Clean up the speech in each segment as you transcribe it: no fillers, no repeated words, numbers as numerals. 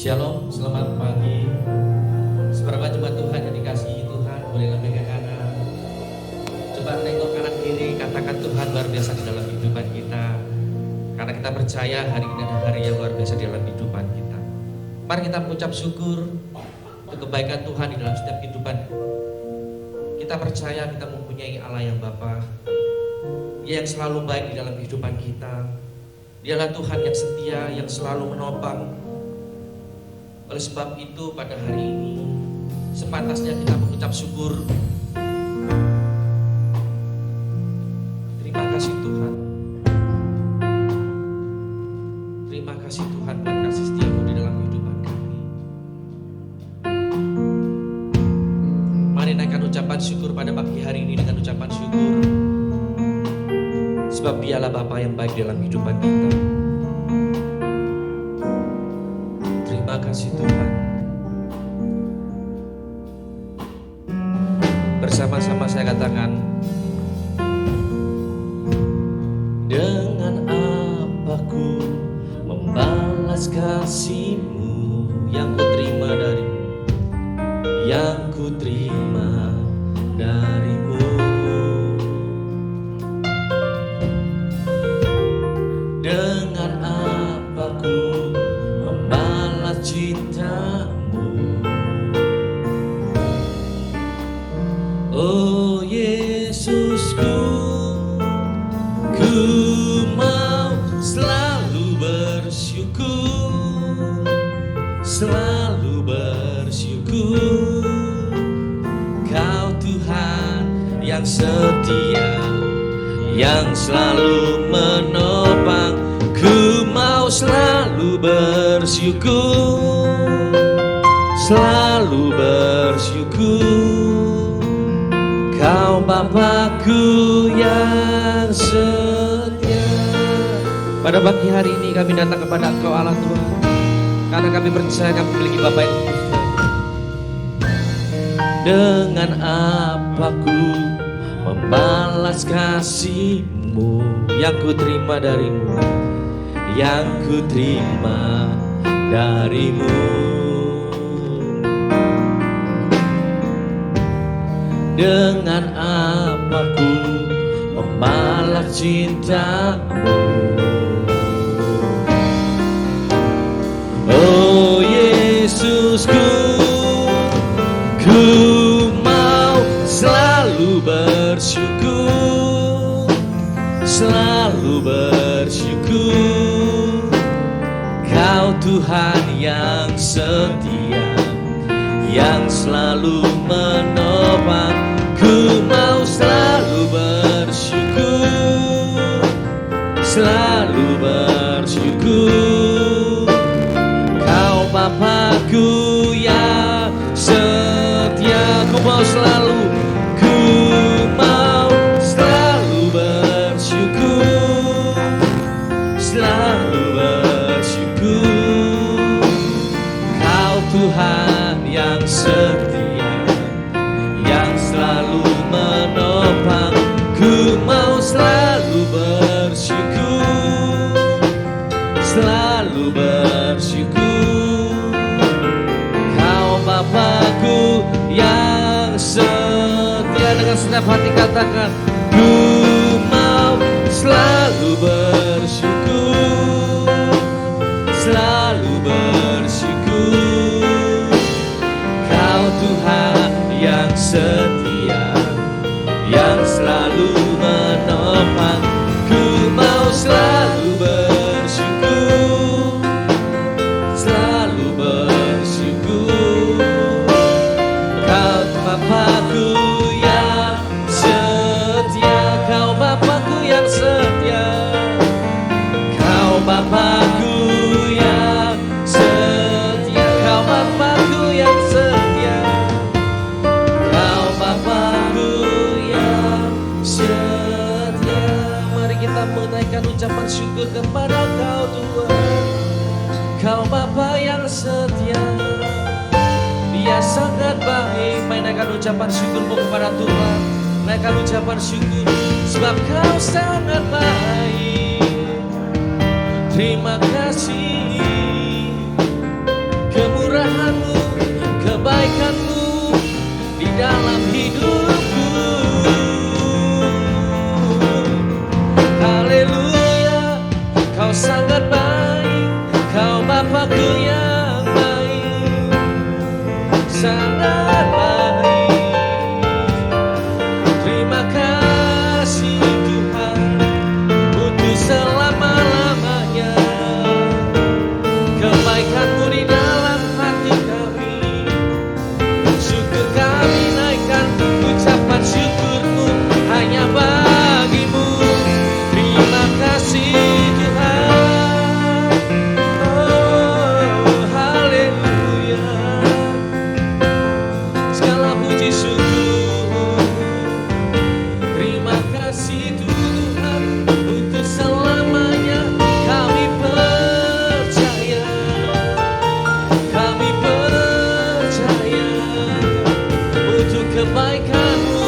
Shalom, selamat pagi. Seberapa jemaat Tuhan yang dikasihi Tuhan, boleh lebih ke kanan. Coba tengok kanan kiri, katakan Tuhan luar biasa di dalam kehidupan kita. Karena kita percaya hari ini adalah hari yang luar biasa di dalam kehidupan kita. Mari kita mengucap syukur untuk kebaikan Tuhan di dalam setiap kehidupan. Kita percaya kita mempunyai Allah yang Bapa, Dia yang selalu baik di dalam kehidupan kita. Dialah Tuhan yang setia, yang selalu menopang. Oleh sebab itu pada hari ini sepantasnya kita mengucap syukur. Terima kasih Tuhan. Terima kasih Tuhan buat kasih setiamu di dalam kehidupan kami. Mari naikkan ucapan syukur pada pagi hari ini dengan ucapan syukur. Sebab Dialah Bapa yang baik dalam kehidupan kita. Terima kasih Tuhan. Bersama-sama saya katakan, dengan apa ku membalas kasih-Mu yang ku terima darimu, yang ku terima darimu. Dengan apa ku membalas cinta-Mu, oh Yesusku, ku mau selalu bersyukur, selalu bersyukur. Kau Tuhan yang setia, yang selalu menopang. Ku mau selalu bersyukur, selalu bersyukur. Kau Bapakku yang setia. Pada pagi hari ini kami datang kepada Engkau Allah Tuhan, karena kami percaya kami memiliki Bapa yang kudus. Dengan apa ku membalas kasih-Mu yang ku terima darimu, yang ku terima darimu. Dengan apa ku membalas cinta-Mu, oh Yesusku, ku mau selalu bersyukur, selalu bersyukur. Kau Tuhan yang setia, yang selalu menopang. Ku mau selalu bersyukur, selalu bersyukur. Kau Bapakku yang setia. Ku mau selalu, ku mau selalu bersyukur, selalu bersyukur. Kau Tuhan yang setia, yang selalu menopang. Ku mau selalu bersyukur, selalu bersyukur. Kau Bapakku yang setia. Dengan segenap hati katakan, ku mau selalu bersyukur, selalu bersyukur. Kau Tuhan yang setia, yang selalu menopang. Ku mau selalu bersyukur, selalu bersyukur. Kau Bapakku yang setia, Kau Bapakku yang setia, Kau Bapakku yang setia, Kau Bapakku yang setia, Kau Bapakku yang setia. Mari kita menaikkan ucapan syukur kepada Kau Tuhan. Kau Bapa yang setia, Dia sangat baik. Mari naikkan ucapan syukurmu kepada Tuhan. Naikkan ucapan syukur, sebab Kau sangat baik. Terima kasih dalam hidupku. Haleluya, Kau sangat baik, Kau Bapakku yang baik, sangat baik. Terima kasih Tuhan untuk selama-lamanya. Kebaikan-Mu di dalam hati kami, syukur kami naikkan, ucapan syukur-Mu hanya bagi-Mu. Terima kasih Tuhan. Oh, haleluya. Segala puji syukur. Terima kasih Tuhan untuk selamanya. Kami percaya, kami percaya untuk kebaikan-Mu,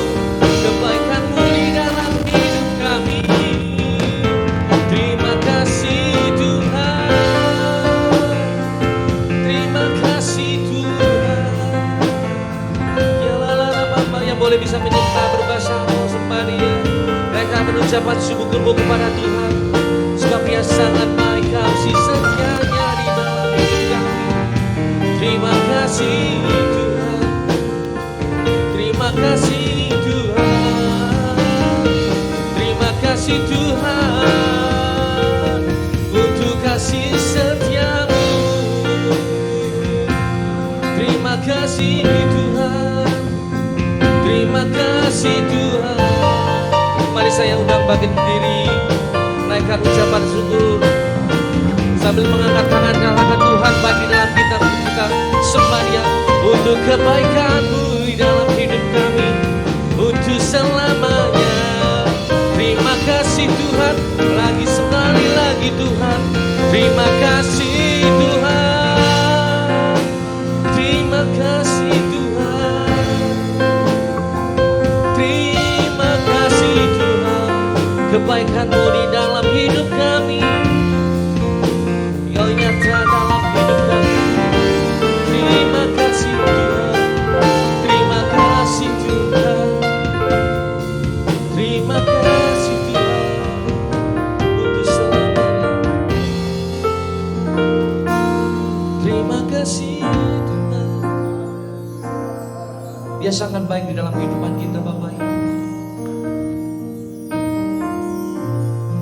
kebaikan-Mu di dalam hidup kami. Terima kasih Tuhan, terima kasih Tuhan. Ya lala Bapa yang boleh bisa menyembah berbahasa sembah Dia. Mereka mengucapkan syukur kepada Tuhan, sebab Dia sangat baik, kasih setianya di dalam hidup kami. Terima kasih Tuhan, terima kasih Tuhan, terima kasih Tuhan untuk kasih setia-Mu. Terima kasih Tuhan, terima kasih Tuhan. Mari saya undang bangkit berdiri, naikkan ucapan syukur sambil mengangkat tangan, nyalakan Tuhan bagi dalam kita sembah Dia untuk kebaikan-Mu di dalam hidup kami, untuk selamanya. Terima kasih Tuhan, lagi sekali lagi Tuhan. Terima kasih Tuhan, terima kasih Tuhan, terima kasih Tuhan. Kebaikan-Mu di dalam hidup kami, Kau nyata dalam hidup kami. Terima kasih Tuhan, terima kasih Tuhan, terima kasih Tuhan untuk selamanya. Terima kasih Tuhan. Dia sangat baik di dalam kehidupan kita Bapak Ibu.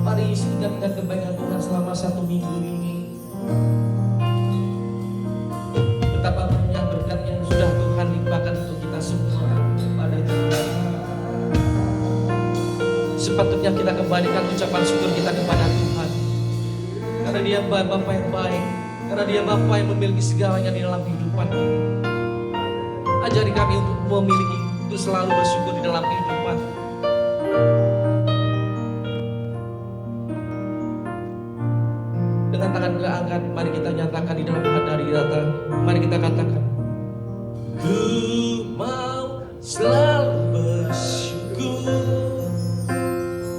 Mari ingat kebaikan Tuhan selama 1 minggu ini. Betapa banyak berkat yang sudah Tuhan limpahkan untuk kita semua pada Tuhan. Sepatutnya kita kembalikan ucapan syukur kita kepada Tuhan, karena Dia Bapa yang baik, karena Dia Bapa yang memiliki segalanya di dalam kehidupan kita. Ajari kami untuk memiliki, untuk selalu bersyukur di dalam kehidupan. Dengan tangan keangkat, mari kita nyatakan di dalam hadari datang. Mari kita katakan, ku mau selalu bersyukur,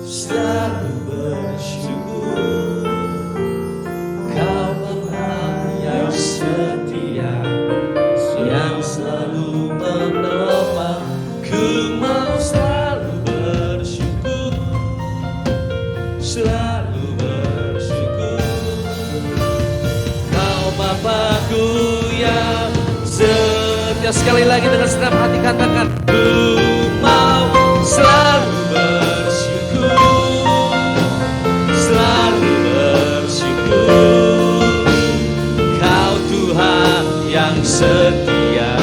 selalu bersyukur. Kau Tuhan yang setia, yang selalu menopang. Ku mau selalu bersyukur, selalu bersyukur. Kau Bapakku yang setia. Sekali lagi dengan senang hati katakan, ku mau selalu bersyukur, selalu bersyukur. Kau Tuhan yang setia,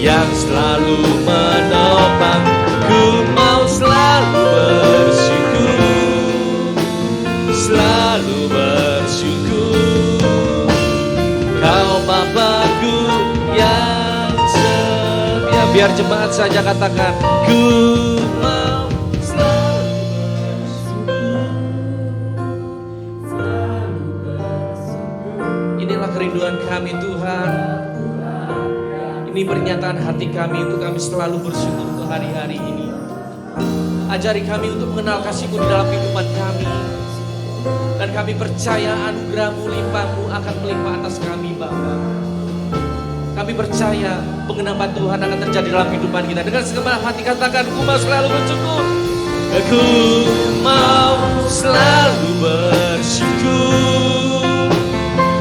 yang selalu menopang. Ku mau selalu bersyukur, selalu bersyukur. Kau Bapakku yang setia. Biar jemaat saja katakan, ku mau selalu bersyukur, selalu bersyukur. Inilah kerinduan kami Tuhan. Ini pernyataan hati kami untuk kami selalu bersyukur untuk hari-hari ini. Ajari kami untuk mengenal kasih-Mu di dalam kehidupan kami. Dan kami percaya anugerah-Mu, limpah-Mu akan melimpah atas kami Bapa. Kami percaya pengenapan Tuhan akan terjadi dalam kehidupan kita. Dengan segenap hati katakan, ku mau selalu bersyukur. Aku mau selalu bersyukur,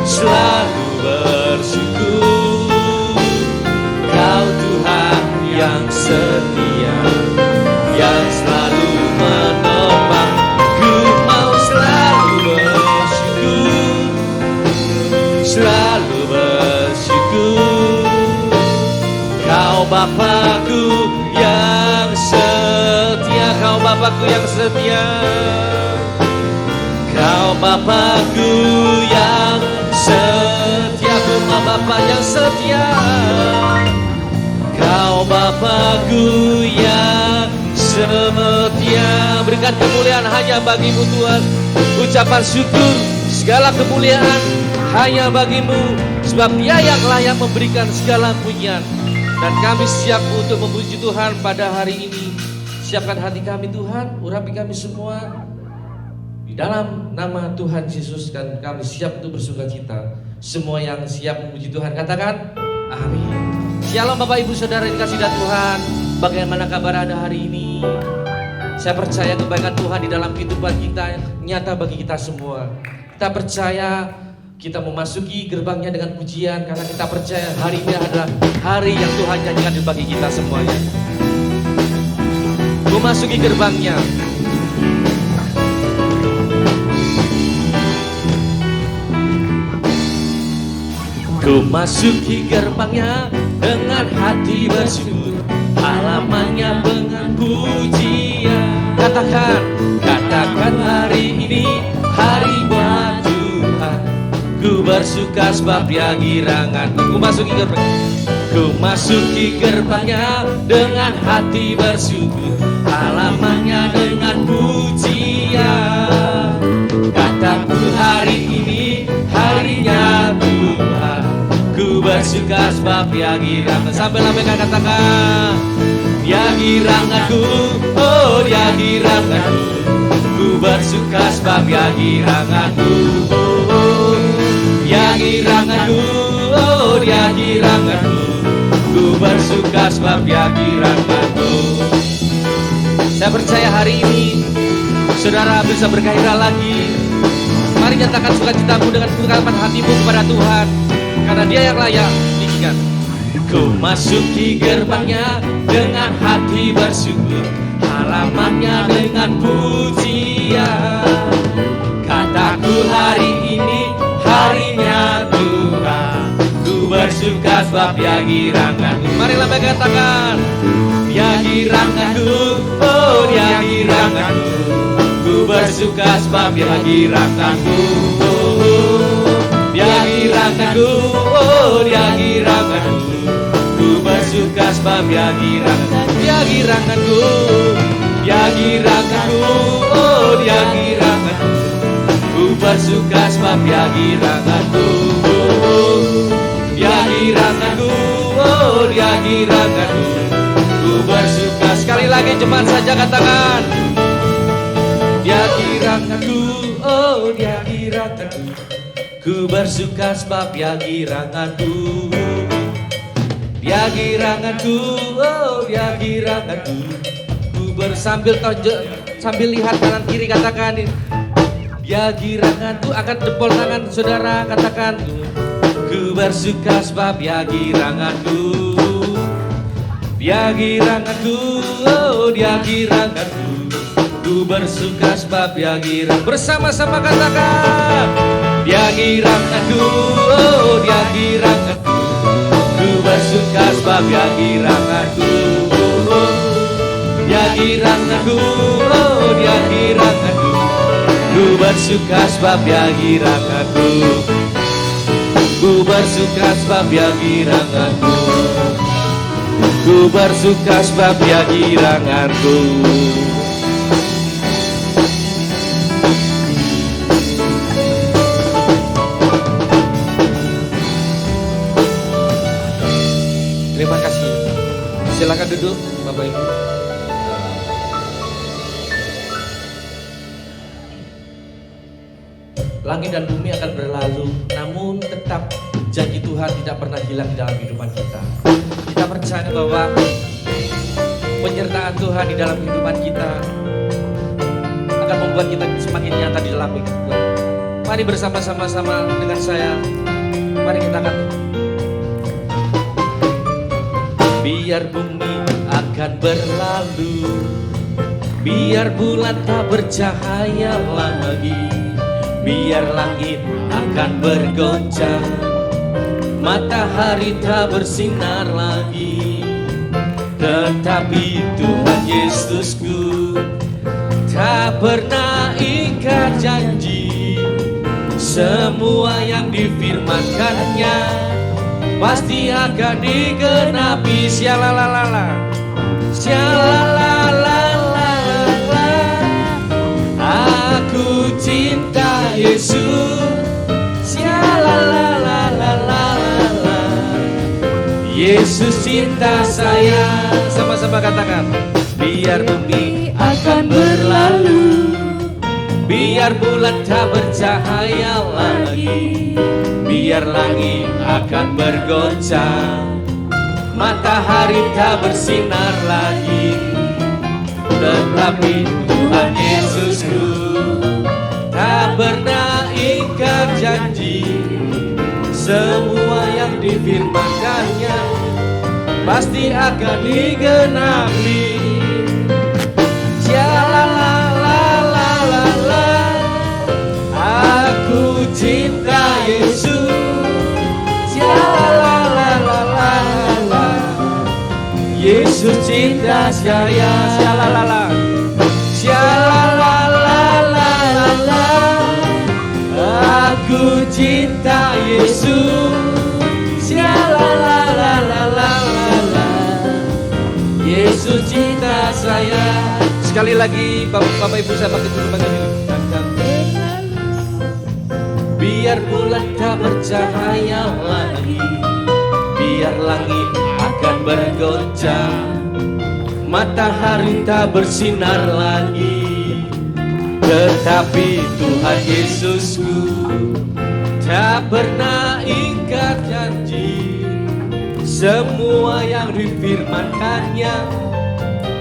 selalu bersyukur. Kau Tuhan yang setia, yang selalu menopang. Ku mau selalu bersyukur, selalu bersyukur. Kau Bapakku yang setia, Kau Bapakku yang setia, Kau Bapakku yang setia, Ku mau Bapa yang setia. Kau Bapakku yang setia. Berikan kemuliaan hanya bagi-Mu Tuhan. Ucapan syukur, segala kemuliaan hanya bagi-Mu, sebab Dia yang layak memberikan segala pujian. Dan kami siap untuk memuji Tuhan pada hari ini. Siapkan hati kami Tuhan, urapi kami semua. Di dalam nama Tuhan Yesus kan kami siap untuk bersukacita. Semua yang siap memuji Tuhan katakan amin. Shalom Bapak Ibu Saudara yang dikasihi Tuhan. Bagaimana kabar Anda hari ini? Saya percaya kebaikan Tuhan di dalam kehidupan kita nyata bagi kita semua. Kita percaya kita memasuki gerbangnya dengan pujian karena kita percaya hari ini adalah hari yang Tuhan janjikan bagi kita semuanya. Memasuki gerbangnya. Ku masuki gerbangnya dengan hati bersyukur, halamannya dengan pujian. Katakan hari ini hari buat Tuhan. Ku bersuka sebab Dia giranganku. Ku masuki gerbangnya dengan hati bersyukur, halamannya dengan pujian. Kataku hari ini harinya Tuhan. Ku bersuka sebab Dia girangan. Sampai lambaikan katakan, Dia giranganku, oh Dia giranganku. Ku bersuka sebab Dia giranganku, oh Dia giranganku, oh Dia giranganku. Ku bersuka sebab Dia giranganku. Saya percaya hari ini saudara bisa bergairah lagi. Mari nyatakan sukacitamu dengan ungkapan hatimu kepada Tuhan, karena Dia yang layak diikat. Ku masuki gerbangnya dengan hati bersyukur, halamannya dengan pujian. Kataku hari ini harinya Tuhan. Ku bersuka sebab Dia giranganku. Marilah katakan, Dia giranganku, oh Dia giranganku. Ku bersuka sebab Dia giranganku, oh Dia giranganku, oh Dia giranganku. Ku bersuka sebab Dia giranganku, Dia giranganku, Dia giranganku, oh Dia giranganku. Ku bersuka sebab Dia giranganku, Dia giranganku, oh Dia giranganku. Ku bersuka. Sekali lagi cepat saja katakan, Dia giranganku, oh Dia giranganku. Ku bersuka sebab Dia giranganku, Dia giranganku, oh Dia giranganku. Ku bersambil tonjok, sambil lihat kanan kiri katakan, Dia giranganku. Angkat jempol tangan saudara katakan, ku bersuka sebab Dia giranganku, Dia giranganku, oh Dia giranganku. Ku bersuka sebab Dia girang. Bersama-sama katakan, Dia giranganku, oh Dia giranganku. Ku bersuka sebab Dia giranganku, Dia giranganku, oh Dia giranganku. Ku bersuka sebab Dia giranganku, ku bersuka sebab Dia giranganku. Ku bersuka sebab Dia giranganku. Terima kasih. Silakan duduk Bapak Ibu. Langit dan bumi akan berlalu, namun tetap janji Tuhan Tuhan tidak pernah hilang di dalam kehidupan kita. Kita percaya bahwa penyertaan Tuhan di dalam kehidupan kita akan membuat kita semakin nyata di dalam kehidupan. Mari bersama-sama dengan saya. Mari kita katakan. Biar bumi akan berlalu, biar bulan tak bercahaya lagi, biar langit akan bergoncang, matahari tak bersinar lagi. Tetapi Tuhan Yesusku tak pernah ingkar janji. Semua yang difirmankannya pasti akan digenapi. Syalalalala, syalalalala. Aku cinta Yesus. Syalalalala. Yesus cinta saya. Sama-sama katakan. Biar bumi akan berlalu, biar bulan tak bercahaya lagi, biar langit akan bergoncang, matahari tak bersinar lagi. Tetapi Tuhan Yesusku tak pernah ingkar janji. Semua yang difirmankannya pasti akan digenapi. Aku cinta Yesus. Yesus cinta saya. Aku cinta Yesus. Yesus cinta saya. Sekali lagi Bapak Ibu saya pakai dulu bagian ini. Biar bulan tak bercahaya lagi, biar langit akan bergoncang, matahari tak bersinar lagi. Tetapi Tuhan Yesusku tak pernah ingkar janji. Semua yang difirmankannya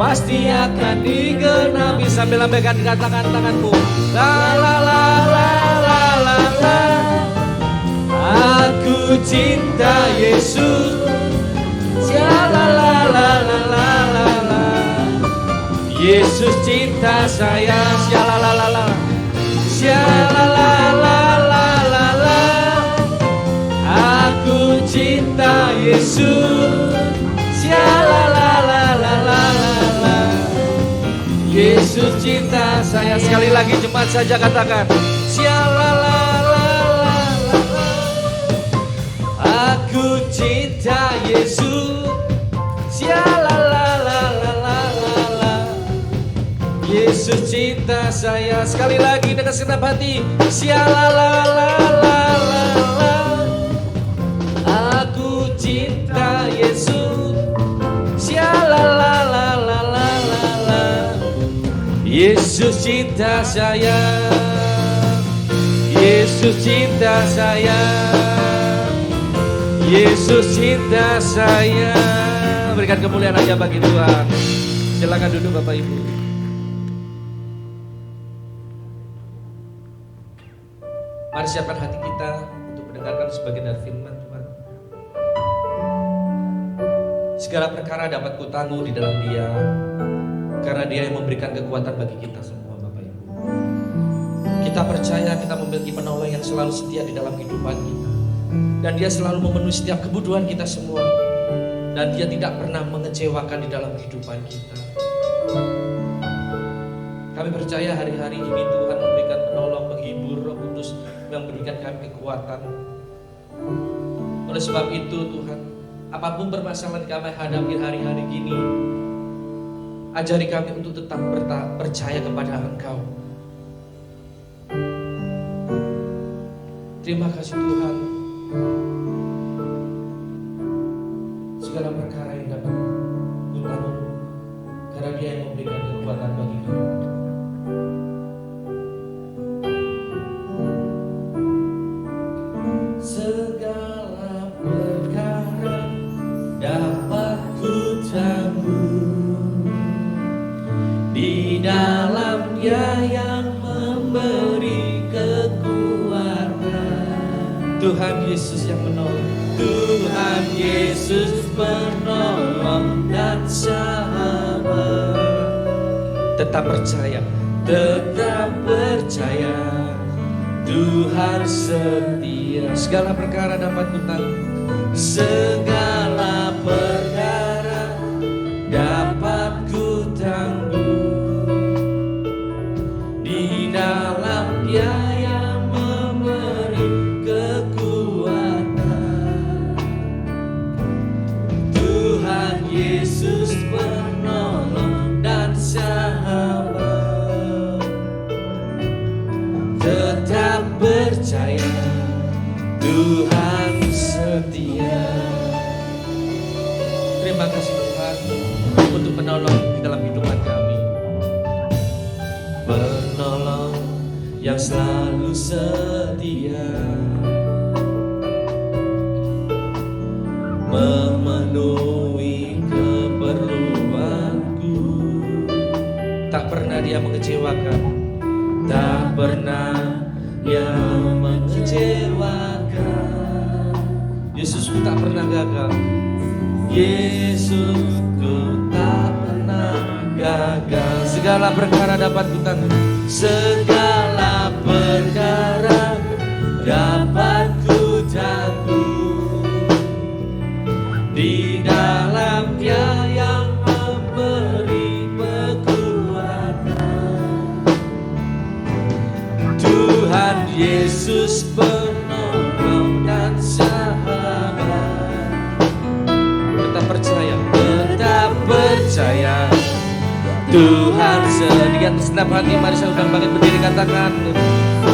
pasti akan digenapi. Sambil lambaikan katakan tanganmu. La la la la la la la. Aku cinta Yesus. La la la la la la la. Yesus cinta saya. La la la la. La la la la la la. Aku cinta Yesus. La la la la la la. Yesus cinta saya. Sekali lagi cepat saja katakan. Aku cinta Yesus. Yesus cinta saya. Sekali lagi dengan segenap hati. Aku cinta Yesus. Yesus cinta saya. Yesus cinta saya. Yesus cinta saya. Berikan kemuliaan aja bagi Tuhan. Silakan duduk Bapak Ibu. Mari siapkan hati kita untuk mendengarkan sebagian dari firman Tuhan. Segala perkara dapat kutangguh di dalam Dia, karena Dia yang memberikan kekuatan bagi kita semua Bapak Ibu. Kita percaya kita memiliki penolong yang selalu setia di dalam kehidupan kita. Dan Dia selalu memenuhi setiap kebutuhan kita semua. Dan Dia tidak pernah mengecewakan di dalam kehidupan kita. Kami percaya hari-hari ini Tuhan memberikan penolong, menghibur, Roh Kudus yang memberikan kami kekuatan. Oleh sebab itu Tuhan, apapun permasalahan kami hadapi hari-hari ini, ajari kami untuk tetap percaya kepada Engkau. Terima kasih Tuhan. Segala perkara yang dapat kutanggung, karena Dia yang memberikan kekuatan bagi kami. Segala Tuhan Yesus yang menolong. Tuhan Yesus penolong dan sahabat. Tetap percaya, tetap percaya, Tuhan setia. Segala perkara dapat kutanggung, segala perkara dapat kutanggung. Di dalam Dia yang memberi kekuatan. Tuhan Yesus penolong dan sahabat. Tetap percaya, Tuhan setia. Terima kasih Tuhan untuk menolong di dalam hidupan kami. Penolong yang selalu setia, memenuhi keperluanku. Tak pernah Dia mengecewakan, tak pernah Dia mengecewakan. Yesusku tak pernah gagal, Yesusku tak pernah gagal. Segala perkara dapat kutanggung, segala perkara dapat kutanggung. Di dalam Dia yang memberi kekuatan. Tuhan Yesus penolong dan sahabat. Tetap percaya, tetap percaya, Tuhan sedia. Segenap hati mari saya undang bangkit berdiri, katakan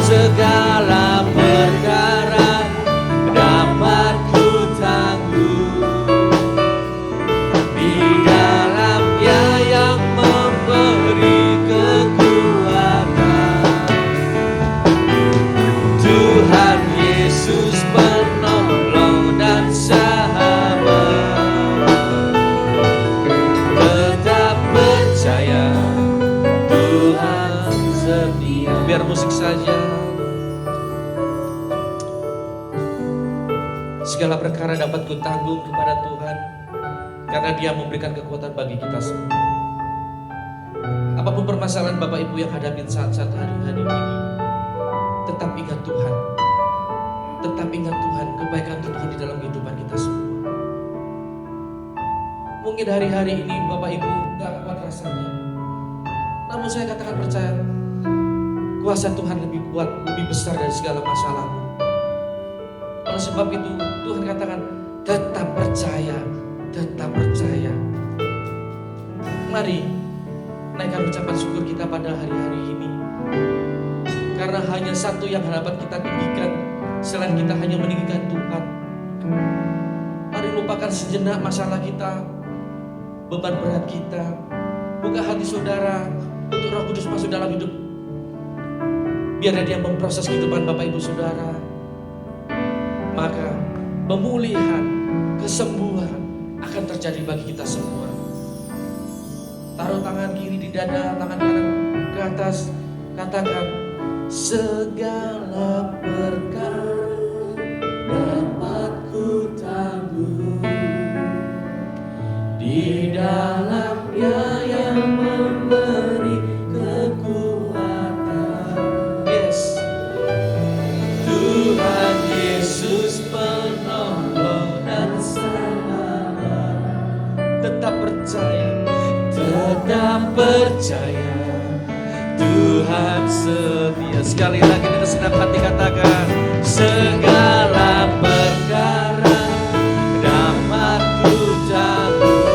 segala perkara dapat kutanggung. Di dalam Dia yang memberi kekuatan. Tuhan Yesus penolong dan sahabat. Tetap percaya, Tuhan setia. Biar musik saja. Segala perkara dapat kutanggung kepada Tuhan, karena Dia memberikan kekuatan bagi kita semua. Apapun permasalahan Bapak Ibu yang hadapin saat-saat hari-hari ini, tetap ingat Tuhan. Tetap ingat Tuhan, kebaikan Tuhan di dalam kehidupan kita semua. Mungkin hari-hari ini Bapak Ibu gak kuat rasanya, namun saya katakan percaya, kuasa Tuhan lebih kuat, lebih besar dari segala masalahmu. Oleh sebab itu Tuhan katakan tetap percaya, tetap percaya. Mari naikkan ucapan syukur kita pada hari-hari ini, karena hanya satu yang dapat kita tinggikan selain kita hanya meninggikan Tuhan. Mari lupakan sejenak masalah kita, beban berat kita. Buka hati saudara untuk Roh Kudus masuk dalam hidup. Biar Dia memproses kehidupan Bapak Ibu Saudara. Maka pemulihan, kesembuhan akan terjadi bagi kita semua. Taruh tangan kiri di dada, tangan kanan ke atas. Katakan segala perkara dapat kutanggung. Di dalam Dia yang memberi kekuatan. Yes. Tuhan Yesus penolong dan sahabat. Tetap percaya, tetap percaya, Tuhan setia. Sekali lagi dengan senang hati katakan segala perkara dapat kutanggung.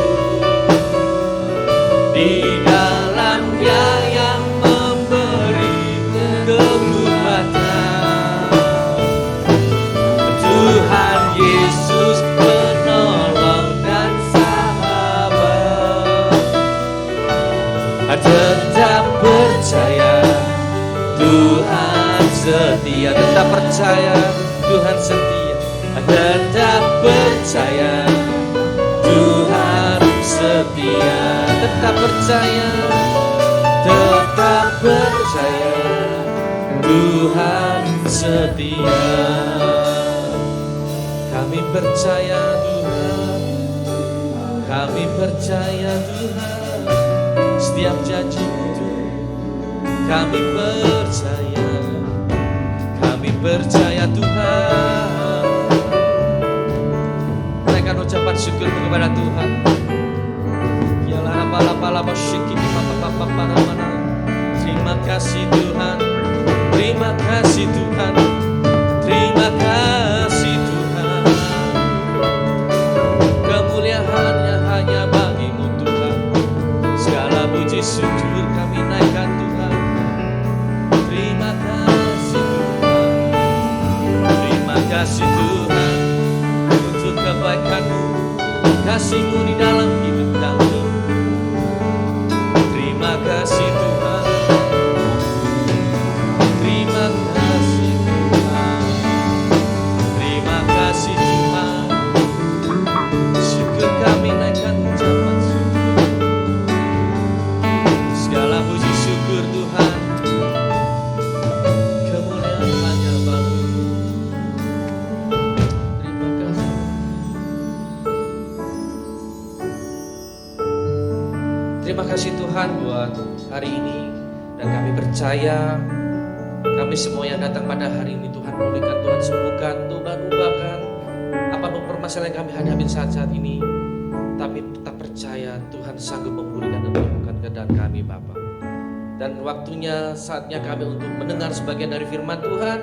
Di dalam Dia yang memberi kekuatan. Tuhan Yesus penolong dan sahabat. Tetap percaya, Tuhan setia. Tetap percaya, Tuhan setia. Tetap percaya, Tuhan setia. Tetap percaya, tetap percaya, Tuhan setia. percaya Tuhan, kami percaya Tuhan, setiap janji itu kami percaya Tuhan. Naikkan ucapan syukur kepada Tuhan. Terima kasih Tuhan, terima kasih Tuhan, terima kasih Tuhan. Kemuliaannya hanya bagimu Tuhan, segala puji syukur kami naikkan Tuhan. Terima kasih Tuhan, terima kasih Tuhan untuk kebaikan-Mu, kasih-Mu di dalam hidup kami. Terima kasih Tuhan, terima kasih Tuhan, terima kasih Tuhan. Syukur kami naikkan ucapan syukur, segala puji syukur Tuhan. Kemuliaan hanya bagi-Mu. Terima kasih. Terima kasih Tuhan buat hari ini, dan kami percaya kami semua yang datang pada hari ini Tuhan pulihkan, Tuhan sembuhkan, Tuhan ubahkan apapun permasalahan yang kami hadapi saat-saat ini. Tapi tetap percaya Tuhan sanggup memulihkan dan menyembuhkan keadaan kami Bapa. Dan waktunya, saatnya kami untuk mendengar sebagian dari firman Tuhan.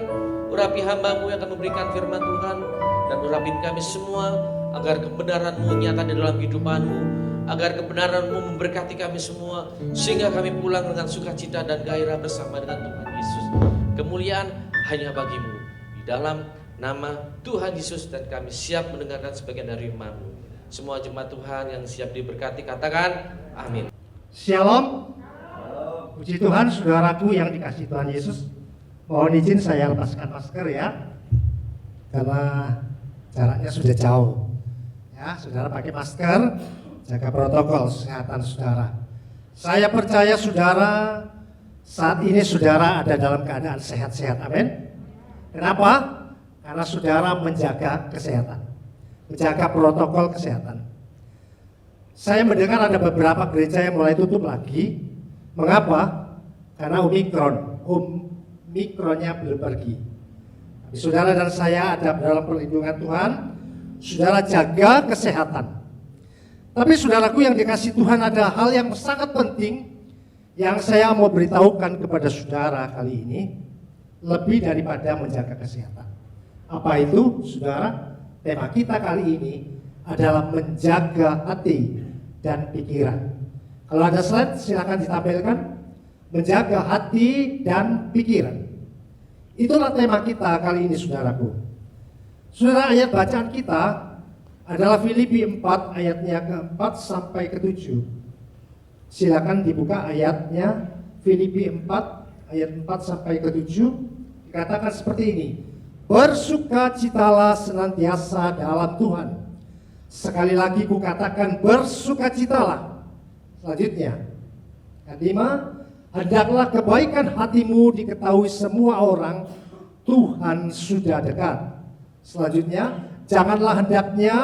Urapi hamba-Mu yang akan memberikan firman Tuhan, dan urapin kami semua agar kebenaran-Mu nyata di dalam kehidupan-Mu, agar kebenaran-Mu memberkati kami semua, sehingga kami pulang dengan sukacita dan gairah bersama dengan Tuhan Yesus. Kemuliaan hanya bagi-Mu, di dalam nama Tuhan Yesus, dan kami siap mendengarkan sebagian dari firman-Mu. Semua jemaat Tuhan yang siap diberkati katakan amin. Shalom. Puji Tuhan, saudaraku yang dikasihi Tuhan Yesus. Mohon izin saya lepaskan masker ya, karena jaraknya sudah jauh. Ya, saudara pakai masker, jaga protokol kesehatan saudara. Saya percaya saudara saat ini saudara ada dalam keadaan sehat-sehat, amin. Kenapa? Karena saudara menjaga kesehatan, menjaga protokol kesehatan. Saya mendengar ada beberapa gereja yang mulai tutup lagi. Mengapa? Karena Omikronnya belum pergi. Tapi saudara dan saya ada dalam perlindungan Tuhan. Saudara jaga kesehatan. Tapi saudaraku yang dikasihi Tuhan, ada hal yang sangat penting yang saya mau beritahukan kepada saudara kali ini, lebih daripada menjaga kesehatan. Apa itu, saudara? Tema kita kali ini adalah menjaga hati dan pikiran. Kalau ada slide silakan ditampilkan. Menjaga hati dan pikiran. Itulah tema kita kali ini saudaraku. Saudara, ayat bacaan kita adalah Filipi 4 ayatnya ke-4 sampai ke-7. Silakan dibuka ayatnya, Filipi 4 ayat 4 sampai ke-7. Dikatakan seperti ini. Bersukacitalah senantiasa dalam Tuhan. Sekali lagi kukatakan bersukacitalah. Selanjutnya, kelima, hendaklah kebaikan hatimu diketahui semua orang, Tuhan sudah dekat. Selanjutnya, janganlah hendaknya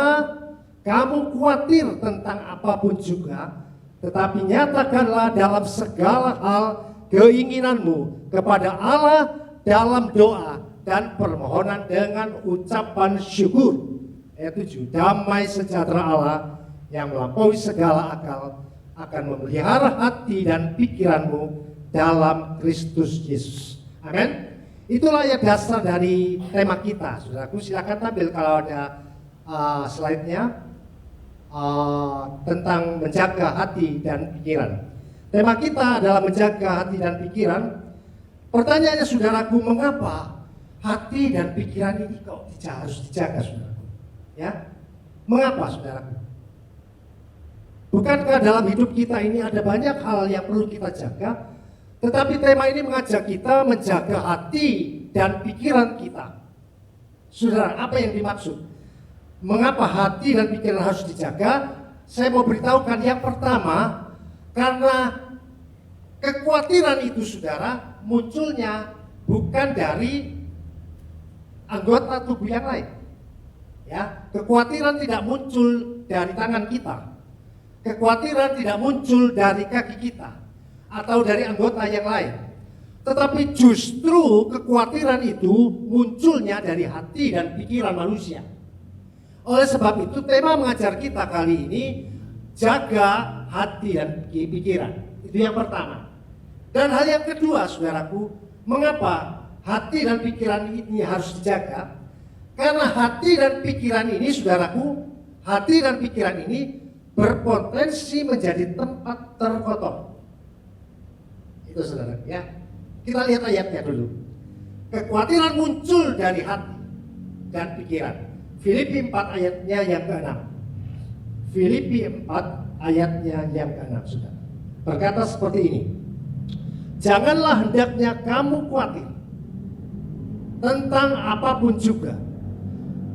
kamu khawatir tentang apapun juga, tetapi nyatakanlah dalam segala hal keinginanmu kepada Allah dalam doa dan permohonan dengan ucapan syukur. Ayat 7, damai sejahtera Allah yang melampaui segala akal akan memelihara hati dan pikiranmu dalam Kristus Yesus. Amin. Itulah ayat dasar dari tema kita. Saudaraku, silakan tampil kalau ada slide-nya tentang menjaga hati dan pikiran. Tema kita adalah menjaga hati dan pikiran. Pertanyaannya saudaraku, mengapa hati dan pikiran ini kok harus dijaga, saudaraku? Ya, mengapa saudaraku? Bukankah dalam hidup kita ini ada banyak hal yang perlu kita jaga? Tetapi tema ini mengajak kita menjaga hati dan pikiran kita. Saudara, apa yang dimaksud? Mengapa hati dan pikiran harus dijaga? Saya mau beritahukan yang pertama, karena kekhawatiran itu saudara munculnya bukan dari anggota tubuh yang lain. Ya, kekhawatiran tidak muncul dari tangan kita. Kekhawatiran tidak muncul dari kaki kita atau dari anggota yang lain. Tetapi justru kekhawatiran itu munculnya dari hati dan pikiran manusia. Oleh sebab itu tema mengajar kita kali ini jaga hati dan pikiran. Itu yang pertama. Dan hal yang kedua, saudaraku, mengapa hati dan pikiran ini harus dijaga? Karena hati dan pikiran ini, saudaraku, hati dan pikiran ini berpotensi menjadi tempat terkotor. Itu saudara, ya. Kita lihat ayatnya dulu. Kekhawatiran muncul dari hati dan pikiran. Filipi 4 ayatnya yang ke-6. Filipi 4 ayatnya yang ke-6, saudara. Berkata seperti ini. Janganlah hendaknya kamu khawatir tentang apapun juga.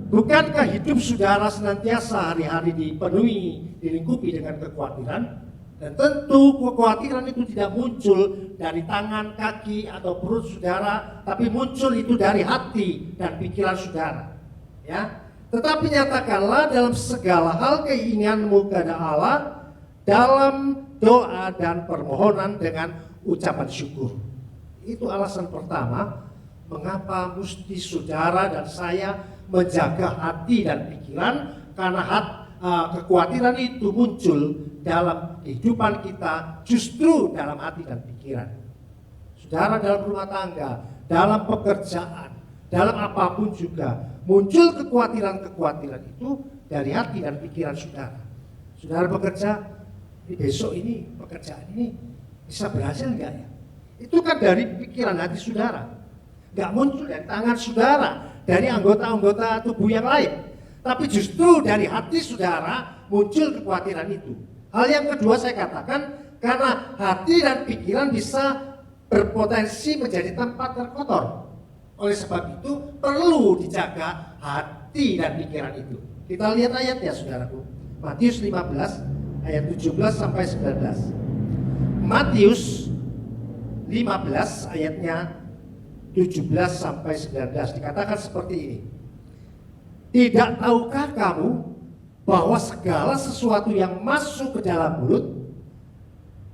Bukankah hidup saudara senantiasa hari-hari dipenuhi, dilingkupi dengan kekhawatiran? Dan tentu kekhawatiran itu tidak muncul dari tangan, kaki, atau perut saudara, tapi muncul itu dari hati dan pikiran saudara. Ya, tetapi nyatakanlah dalam segala hal keinginanmu kepada Allah dalam doa dan permohonan dengan ucapan syukur. Itu alasan pertama mengapa mesti saudara dan saya menjaga hati dan pikiran, karena kekhawatiran itu muncul dalam kehidupan kita justru dalam hati dan pikiran. Saudara dalam rumah tangga, dalam pekerjaan, dalam apapun juga muncul kekhawatiran-kekhawatiran itu dari hati dan pikiran saudara. Saudara bekerja, besok ini pekerjaan ini bisa berhasil enggak ya? Itu kan dari pikiran hati saudara. Enggak muncul dari tangan saudara, dari anggota-anggota tubuh yang lain. Tapi justru dari hati saudara muncul kekhawatiran itu. Hal yang kedua saya katakan, karena hati dan pikiran bisa berpotensi menjadi tempat terkotor. Oleh sebab itu perlu dijaga hati dan pikiran itu. Kita lihat ayatnya saudaraku. Matius 15 ayat 17 sampai 19. Matius 15 ayatnya 17 sampai 19 dikatakan seperti ini. Tidak tahukah kamu bahwa segala sesuatu yang masuk ke dalam mulut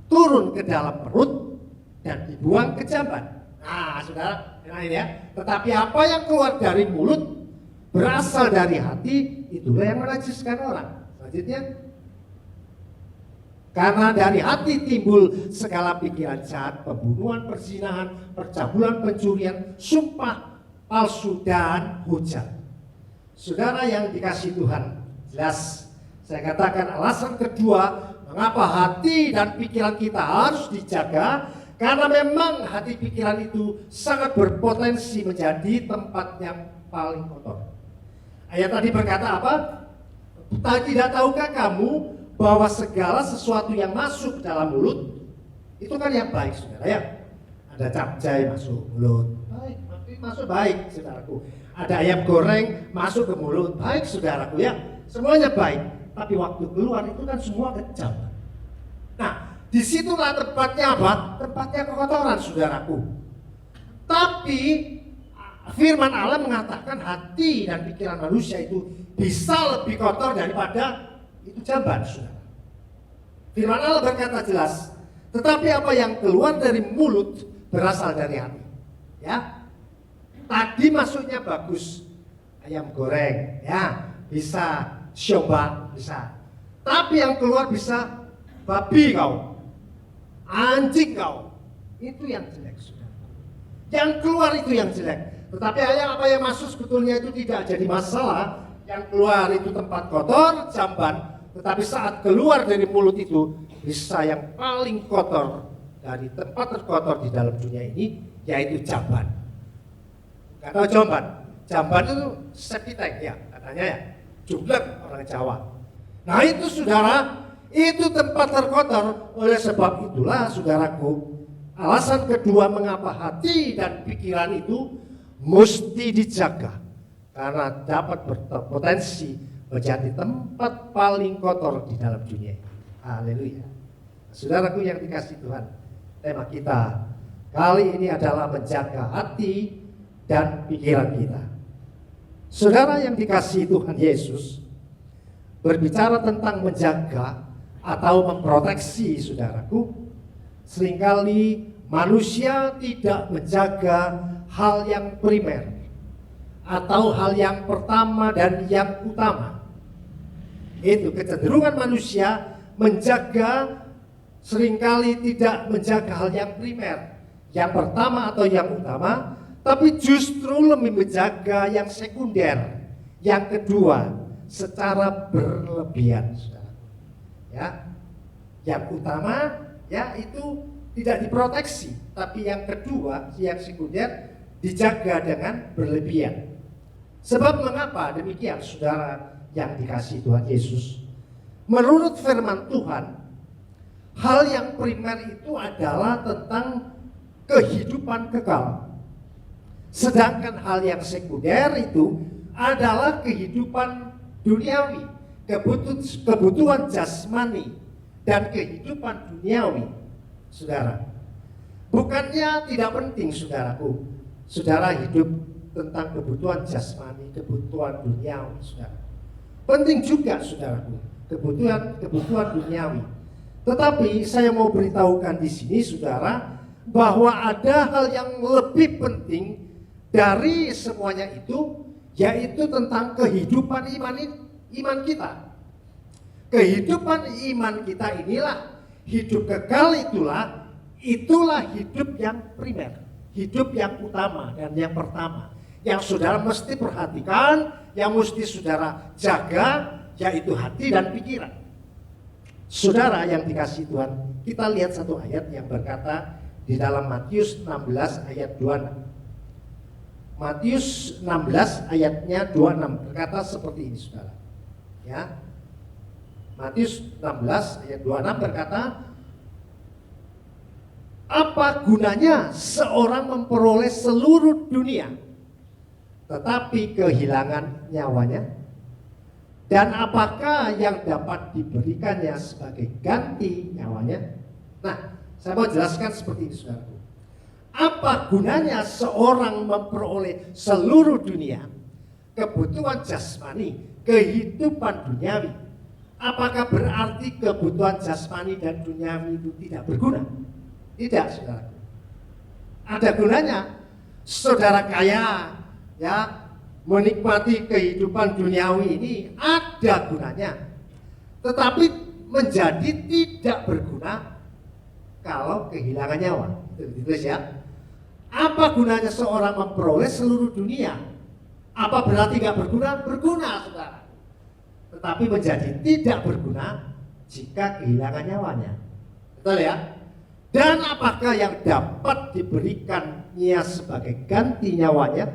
turun ke dalam perut dan dibuang ke jamban? Nah, saudara, ini ya. Tetapi apa yang keluar dari mulut berasal dari hati, itulah yang menajiskan orang. Selanjutnya, karena dari hati timbul segala pikiran jahat, pembunuhan, perzinahan, percabulan, pencurian, sumpah palsu, dan hujat. Saudara yang dikasihi Tuhan, jelas saya katakan alasan kedua mengapa hati dan pikiran kita harus dijaga, karena memang hati pikiran itu sangat berpotensi menjadi tempat yang paling kotor. Ayat tadi berkata apa? Tidak tahukah kamu bahwa segala sesuatu yang masuk ke dalam mulut itu kan yang baik, saudara ya? Ada capcay masuk mulut, baik, masuk baik, saudaraku. Ada ayam goreng masuk ke mulut, baik, saudaraku ya. Semuanya baik, tapi waktu keluar itu kan semua kejam. Nah, disitulah tempatnya apa? Tempatnya kekotoran, saudaraku. Tapi firman Allah mengatakan hati dan pikiran manusia itu bisa lebih kotor daripada itu jamban, saudara. Firman Allah berkata jelas, tetapi apa yang keluar dari mulut berasal dari hati. Ya, tadi masuknya bagus, ayam goreng, ya bisa, coba bisa. Tapi yang keluar bisa babi kau, anjing kau, itu yang jelek, saudara. Yang keluar itu yang jelek. Tetapi apa yang masuk sebetulnya itu tidak jadi masalah. Yang keluar itu tempat kotor, jamban. Tetapi saat keluar dari mulut itu bisa yang paling kotor dari tempat terkotor di dalam dunia ini, yaitu jamban. Gak tahu jamban? Jamban itu septic tank ya katanya ya. Jublek orang Jawa. Nah itu saudara, itu tempat terkotor. Oleh sebab itulah saudaraku, alasan kedua mengapa hati dan pikiran itu mesti dijaga, karena dapat berpotensi menjadi tempat paling kotor di dalam dunia. Haleluya. Saudaraku yang dikasihi Tuhan, tema kita kali ini adalah menjaga hati dan pikiran kita. Saudara yang dikasihi Tuhan Yesus, berbicara tentang menjaga atau memproteksi, saudaraku, seringkali manusia tidak menjaga hal yang primer atau hal yang pertama dan yang utama. Itu kecenderungan manusia menjaga, seringkali tidak menjaga hal yang primer, yang pertama atau yang utama, tapi justru lebih menjaga yang sekunder, yang kedua, secara berlebihan, saudara. Ya, yang utama, ya itu tidak diproteksi, tapi yang kedua, yang sekunder dijaga dengan berlebihan. Sebab mengapa demikian, saudara yang dikasihi Tuhan Yesus? Menurut firman Tuhan, hal yang primer itu adalah tentang kehidupan kekal. Sedangkan hal yang sekunder itu adalah kehidupan duniawi, kebutuhan jasmani dan kehidupan duniawi, saudara. Bukannya tidak penting, saudaraku, saudara hidup tentang kebutuhan jasmani, kebutuhan duniawi, saudara. Penting juga, saudaraku, kebutuhan duniawi. Tetapi saya mau beritahukan di sini, saudara, bahwa ada hal yang lebih penting dari semuanya itu, yaitu tentang kehidupan iman kita. Kehidupan iman kita inilah hidup kekal, itulah hidup yang primer, hidup yang utama dan yang pertama, yang saudara mesti perhatikan, yang mesti saudara jaga, yaitu hati dan pikiran. Saudara yang dikasihi Tuhan, kita lihat satu ayat yang berkata di dalam Matius 16 ayat 26. Matius 16 ayatnya 26 berkata seperti ini, saudara. Ya. Matius 16 ayat 26 berkata, apa gunanya seorang memperoleh seluruh dunia tetapi kehilangan nyawanya? Dan apakah yang dapat diberikannya sebagai ganti nyawanya? Nah, saya mau jelaskan seperti ini, saudaraku. Apa gunanya seorang memperoleh seluruh dunia, kebutuhan jasmani, kehidupan duniawi? Apakah berarti kebutuhan jasmani dan duniawi itu tidak berguna? Tidak, saudara. Ada gunanya. Saudara kaya, ya, menikmati kehidupan duniawi ini ada gunanya. Tetapi menjadi tidak berguna kalau kehilangan nyawa. Itu ditulis ya. Apa gunanya seorang memperoleh seluruh dunia? Apa berarti nggak berguna? Berguna, saudara. Tetapi menjadi tidak berguna jika kehilangan nyawanya. Betul ya? Dan apakah yang dapat diberikannya sebagai ganti nyawanya?